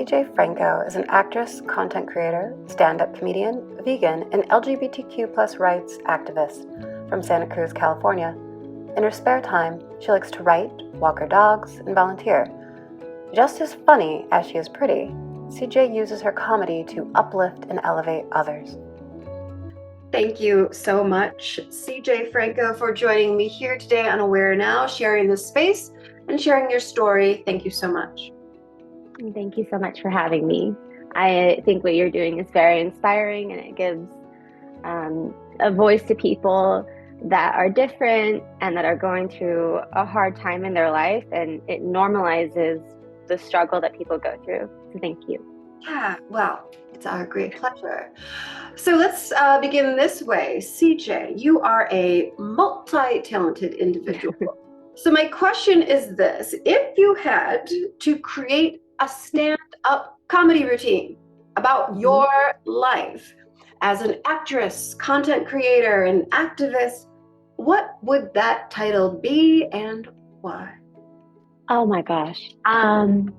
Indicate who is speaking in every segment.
Speaker 1: CJ Franco is an actress, content creator, stand-up comedian, vegan, and LGBTQ+ rights activist from Santa Cruz, California. In her spare time, she likes to write, walk her dogs, and volunteer. Just as funny as she is pretty, CJ uses her comedy to uplift and elevate others. Thank you so much, CJ Franco, for joining me here today on AwareNow, sharing this space and sharing your story. Thank you so much.
Speaker 2: Thank you so much for having me. I think what you're doing is very inspiring, and it gives a voice to people that are different and that are going through a hard time in their life, and it normalizes the struggle that people go through. So thank you.
Speaker 1: Yeah, well, it's our great pleasure. So let's begin this way. CJ, you are a multi-talented individual. So my question is this: if you had to create a stand-up comedy routine about your life as an actress, content creator, and activist, what would that title be and why?
Speaker 2: Oh my gosh.
Speaker 1: You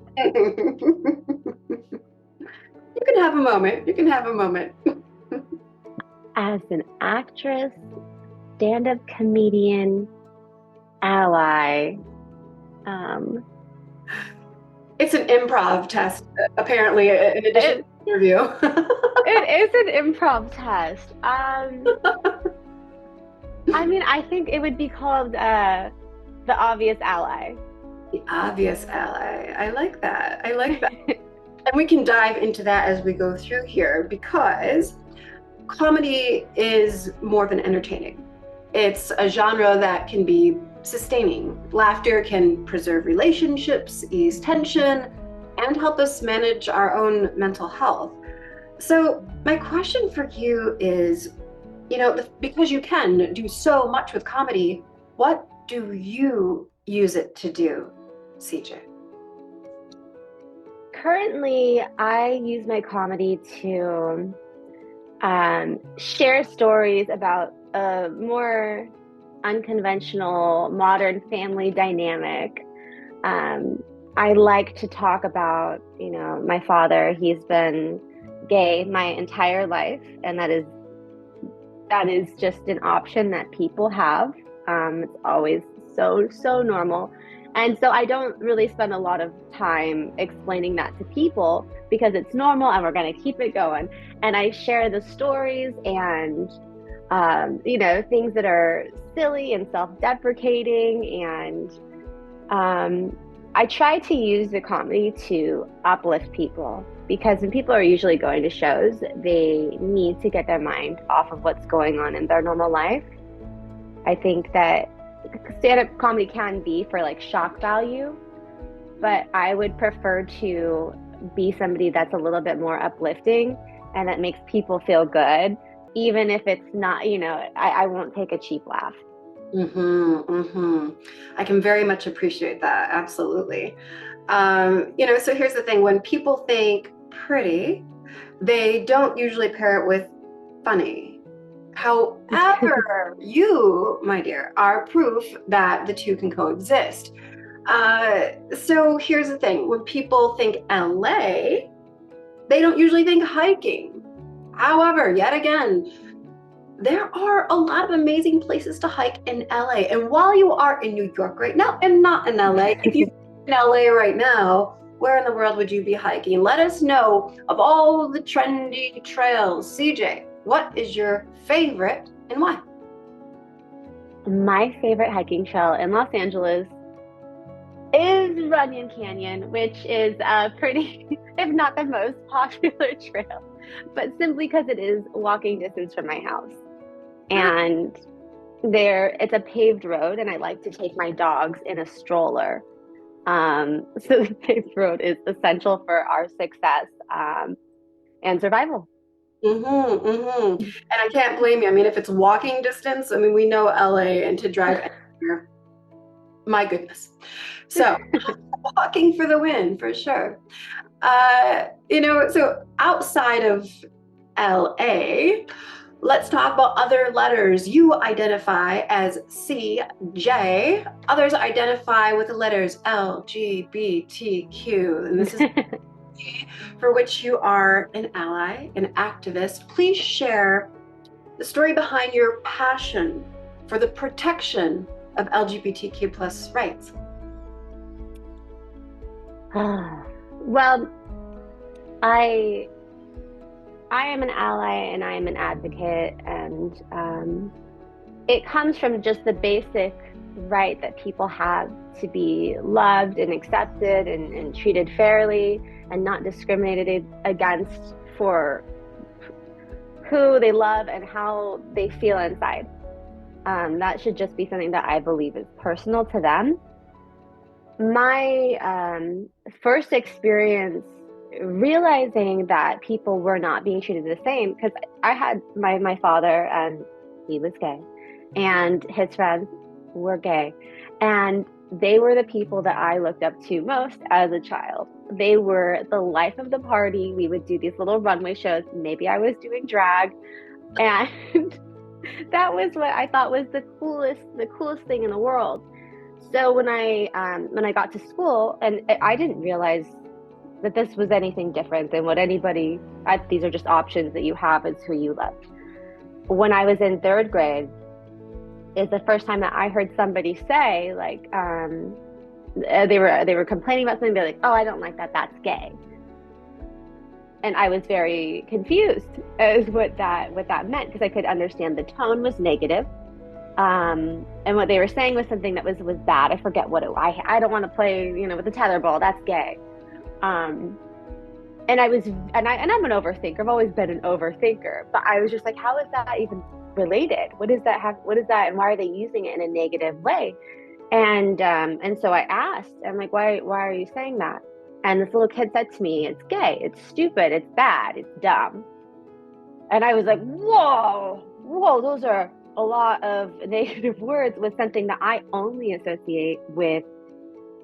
Speaker 1: can have a moment. You can have a moment.
Speaker 2: As an actress, stand-up comedian, ally.
Speaker 1: It's an improv test, apparently, in addition to the interview.
Speaker 2: It is an improv test. I mean, I think it would be called the obvious ally.
Speaker 1: The obvious ally. I like that. I like that. And we can dive into that as we go through here, because comedy is more than entertaining. It's a genre that can be sustaining. Laughter can preserve relationships, ease tension, and help us manage our own mental health. So my question for you is, because you can do so much with comedy, what do you use it to do, CJ?
Speaker 2: Currently, I use my comedy to share stories about a more unconventional modern family dynamic. I like to talk about, my father. He's been gay my entire life, and that is just an option that people have. It's always so normal. And so I don't really spend a lot of time explaining that to people, because it's normal and we're going to keep it going. And I share the stories and, things that are silly and self-deprecating. And I try to use the comedy to uplift people, because when people are usually going to shows, they need to get their mind off of what's going on in their normal life. I think that stand-up comedy can be for like shock value, but I would prefer to be somebody that's a little bit more uplifting and that makes people feel good, even if it's not, I won't take a cheap laugh.
Speaker 1: I can very much appreciate that. Absolutely. So here's the thing: when people think pretty, they don't usually pair it with funny. However, you, my dear, are proof that the two can coexist. So here's the thing: when people think LA, they don't usually think hiking. However, yet again, there are a lot of amazing places to hike in LA. And while you are in New York right now and not in LA, if you're in LA right now, where in the world would you be hiking? Let us know of all the trendy trails. CJ, what is your favorite and why?
Speaker 2: My favorite hiking trail in Los Angeles is Runyon Canyon, which is pretty, if not the most popular trail, but simply because it is walking distance from my house. And it's a paved road, and I like to take my dogs in a stroller. So the paved road is essential for our success and survival.
Speaker 1: And I can't blame you. I mean, if it's walking distance, I mean, we know LA, and to drive anywhere, my goodness. So walking for the win, for sure. So outside of LA, let's talk about other letters. You identify as CJ. Others identify with the letters LGBTQ. And this is for which you are an ally, an activist. Please share the story behind your passion for the protection of LGBTQ plus rights.
Speaker 2: Well, I am an ally and I am an advocate, and it comes from just the basic right that people have to be loved and accepted and treated fairly and not discriminated against for who they love and how they feel inside. That should just be something that I believe is personal to them. My first experience realizing that people were not being treated the same, because I had my father, and he was gay, and his friends were gay, and they were the people that I looked up to most as a child. They were the life of the party. We would do these little runway shows. Maybe I was doing drag, and that was what I thought was the coolest thing in the world. So when I got to school, and I didn't realize that this was anything different than what these are just options that you have as who you love. When I was in third grade is the first time that I heard somebody say, like, they were complaining about something. They're like, "Oh, I don't like that. That's gay." And I was very confused as what that meant, because I could understand the tone was negative. And what they were saying was something that was bad. I forget what I don't want to play, with the tether ball. That's gay. And I'm an overthinker. I've always been an overthinker, but I was just like, how is that even related? What is that, and why are they using it in a negative way? And so I asked, I'm like, why are you saying that? And this little kid said to me, "It's gay, it's stupid, it's bad, it's dumb." And I was like, whoa, those are a lot of negative words with something that I only associate with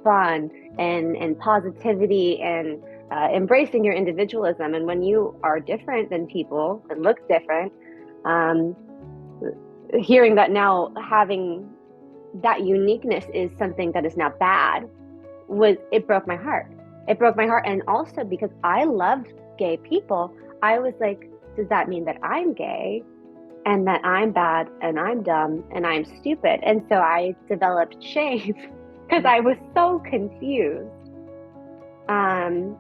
Speaker 2: fun and positivity and embracing your individualism. And when you are different than people and look different, hearing that now, having that uniqueness is something that is now bad, it broke my heart. It broke my heart. And also because I loved gay people, I was like, does that mean that I'm gay and that I'm bad and I'm dumb and I'm stupid? And so I developed shame because I was so confused. And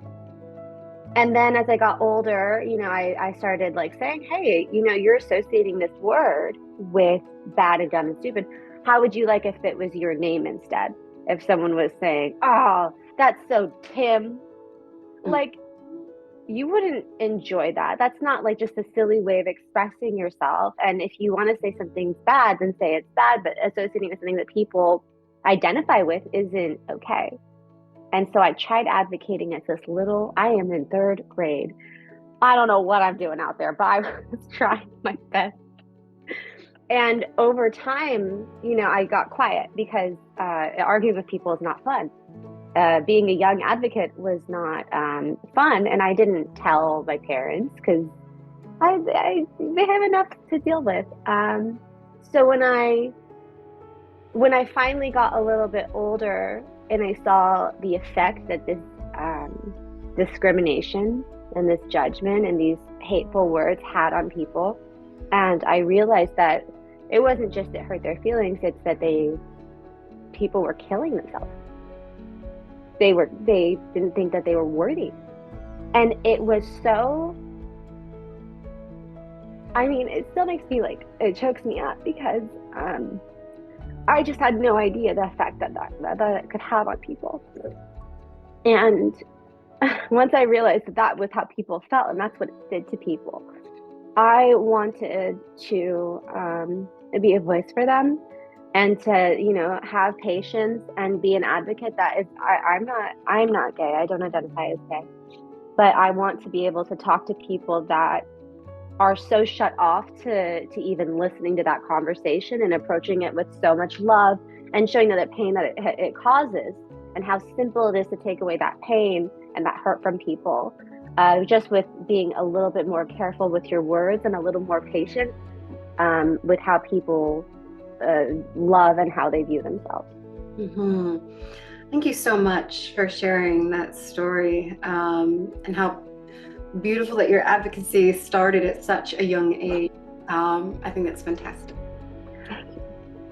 Speaker 2: then as I got older, I started like saying, hey, you're associating this word with bad and dumb and stupid. How would you like if it was your name instead? If someone was saying, "Oh, that's so Tim," like, you wouldn't enjoy that. That's not like just a silly way of expressing yourself. And if you want to say something's bad, then say it's bad, but associating with something that people identify with isn't okay. And so I tried advocating as I am in third grade. I don't know what I'm doing out there, but I was trying my best. And over time, I got quiet because arguing with people is not fun. Being a young advocate was not fun, and I didn't tell my parents because they have enough to deal with. So when I finally got a little bit older and I saw the effect that this discrimination and this judgment and these hateful words had on people, and I realized that it wasn't just it hurt their feelings, it's that people were killing themselves. They didn't think that they were worthy. And it was so, it still makes me it chokes me up because I just had no idea the effect that it could have on people. And once I realized that was how people felt and that's what it did to people, I wanted to be a voice for them and to, have patience and be an advocate that is, I'm not gay. I don't identify as gay, but I want to be able to talk to people that are so shut off to even listening to that conversation and approaching it with so much love and showing that the pain that it causes and how simple it is to take away that pain and that hurt from people, just with being a little bit more careful with your words and a little more patient with how people love and how they view themselves.
Speaker 1: Mm-hmm. Thank you so much for sharing that story and how beautiful that your advocacy started at such a young age. I think that's fantastic.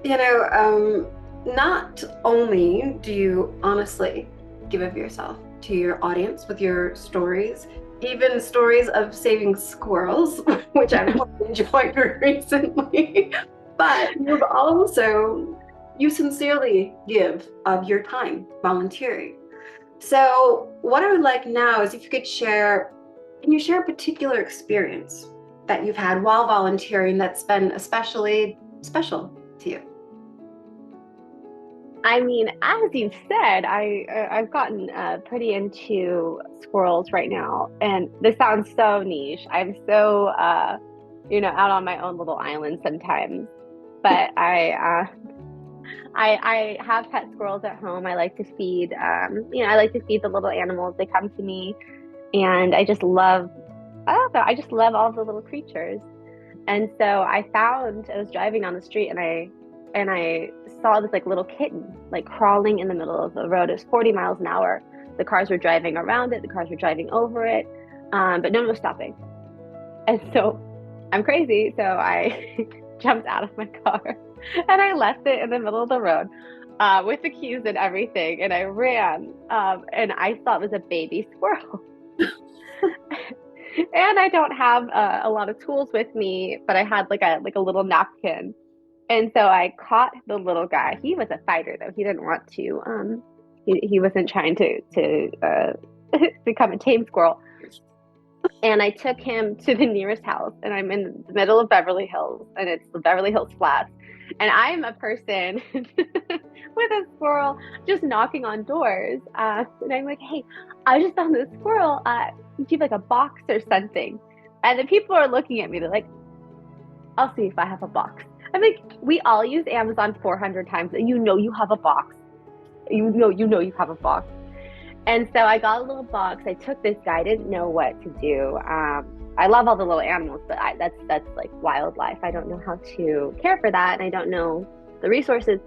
Speaker 1: You know, not only do you honestly give of yourself to your audience with your stories, even stories of saving squirrels, which I've enjoyed recently, but you sincerely give of your time volunteering. So, what I would like now is if you could share, can you share a particular experience that you've had while volunteering that's been especially special to you?
Speaker 2: I mean, as you've said, I've gotten pretty into squirrels right now, and this sounds so niche. I'm so out on my own little island sometimes. But I have pet squirrels at home. I like to feed I like to feed the little animals. They come to me, and I don't know, I just love all the little creatures. And so I was driving down the street, and I saw this like little kitten like crawling in the middle of the road. It was 40 miles an hour. The cars were driving around it, the cars were driving over it, but no one was stopping. And so I'm crazy, so I jumped out of my car and I left it in the middle of the road with the keys and everything, and I ran, and I thought it was a baby squirrel. And I don't have a lot of tools with me, but I had like a little napkin. And so I caught the little guy. He was a fighter, though. He didn't want to. He wasn't trying to become a tame squirrel. And I took him to the nearest house. And I'm in the middle of Beverly Hills, and it's the Beverly Hills Flats. And I'm a person with a squirrel just knocking on doors. And I'm like, hey, I just found this squirrel. Do you have like a box or something? And the people are looking at me. They're like, I'll see if I have a box. I'm like, we all use Amazon 400 times. You know you have a box. You know you have a box. And so I got a little box. I took this guy. I didn't know what to do. I love all the little animals, but that's like wildlife. I don't know how to care for that, and I don't know the resources.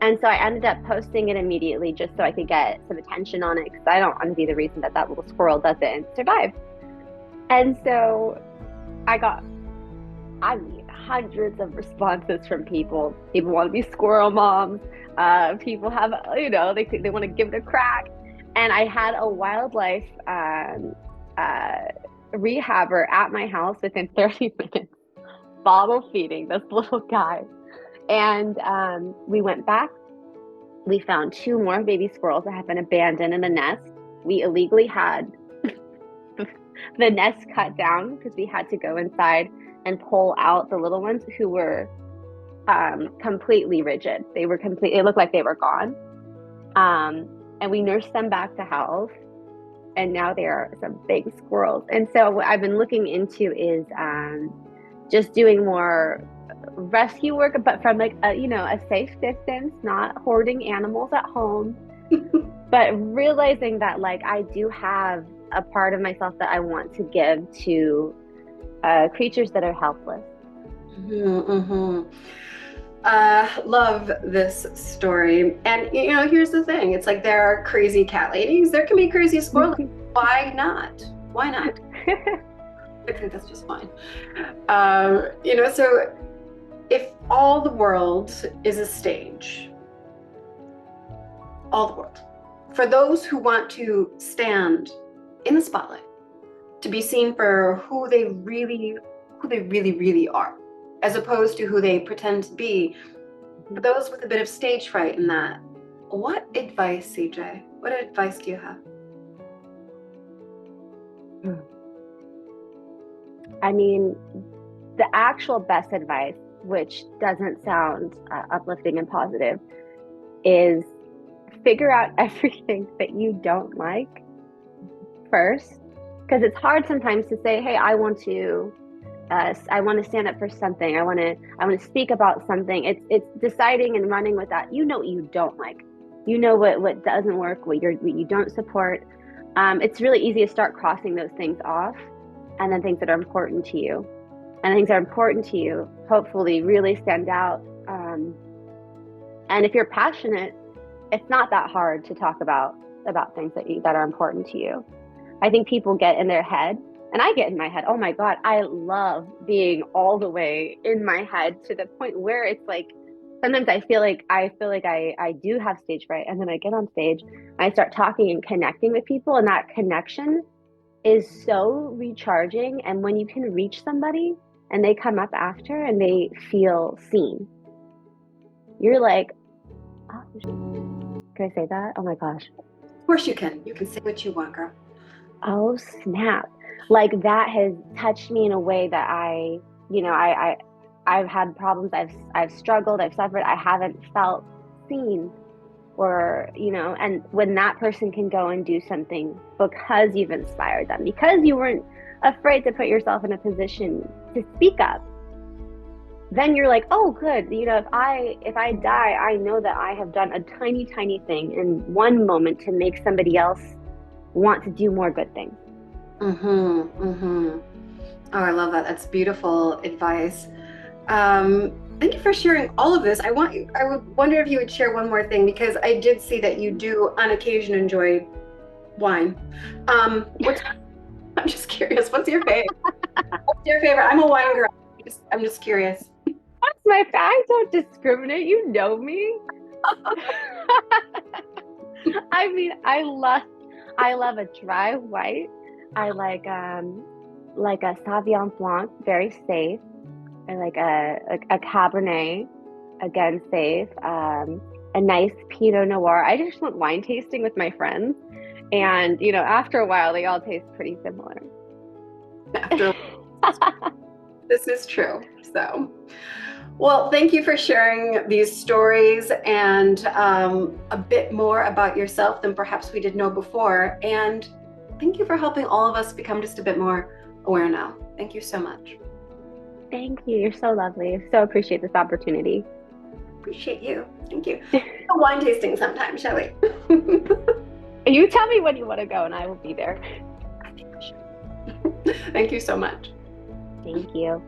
Speaker 2: And so I ended up posting it immediately just so I could get some attention on it, because I don't want to be the reason that little squirrel doesn't survive. And so I mean, hundreds of responses from people. People want to be squirrel moms. People have, they want to give it a crack. And I had a wildlife rehabber at my house within 30 minutes, bottle feeding this little guy. And we went back. We found 2 more baby squirrels that had been abandoned in the nest. We illegally had the nest cut down because we had to go inside and pull out the little ones who were completely rigid. It looked like they were gone. And we nursed them back to health. And now they are some big squirrels. And so what I've been looking into is just doing more rescue work, but from like a safe distance, not hoarding animals at home, but realizing that like I do have a part of myself that I want to give to creatures that are helpless.
Speaker 1: Mm-hmm. Love this story. And here's the thing. It's like there are crazy cat ladies. There can be crazy squirrel ladies. Why not? Why not? I think that's just fine. So if all the world is a stage, all the world, for those who want to stand in the spotlight, to be seen for who they really are, as opposed to who they pretend to be, for those with a bit of stage fright in that, what advice, CJ, what advice do you have?
Speaker 2: I mean, the actual best advice, which doesn't sound uplifting and positive, is figure out everything that you don't like first. Because it's hard sometimes to say, hey, I want to stand up for something. I want to speak about something. It's deciding and running with that. You know what you don't like. You know what doesn't work, what you don't support. It's really easy to start crossing those things off, and then things that are important to you. And things that are important to you, hopefully, really stand out. And if you're passionate, it's not that hard to talk about things that are important to you. I think people get in their head And I get in my head. Oh my God, I love being all the way in my head to the point where it's like sometimes I do have stage fright, and then I get on stage and I start talking and connecting with people, and that connection is so recharging. And when you can reach somebody and they come up after and they feel seen, you're like, oh, can I say that? Oh my gosh.
Speaker 1: Of course you can. You can say what you want, girl.
Speaker 2: Oh snap. Like that has touched me in a way that I've had problems, I've struggled, I've suffered, I haven't felt seen, or and when that person can go and do something because you've inspired them, because you weren't afraid to put yourself in a position to speak up, then you're like, oh good, if I die, I know that I have done a tiny thing in one moment to make somebody else want to do more good things.
Speaker 1: Oh, I love that. That's beautiful advice. Thank you for sharing all of this. I would wonder if you would share one more thing, because I did see that you do on occasion enjoy wine. I'm just curious. What's your favorite? What's your favorite? I'm a wine girl. I'm just curious.
Speaker 2: I don't discriminate. You know me. I mean, I love a dry white. I like a Sauvignon Blanc, very safe. I like a Cabernet, again safe. A nice Pinot Noir. I just went wine tasting with my friends, and after a while, they all taste pretty similar.
Speaker 1: This is true. So, well, thank you for sharing these stories and a bit more about yourself than perhaps we did know before. And thank you for helping all of us become just a bit more aware now. Thank you so much.
Speaker 2: Thank you. You're so lovely. I so appreciate this opportunity.
Speaker 1: Appreciate you. Thank you. Wine tasting sometime, shall we?
Speaker 2: You tell me when you want to go and I will be there.
Speaker 1: I think we should. Thank you so much.
Speaker 2: Thank you.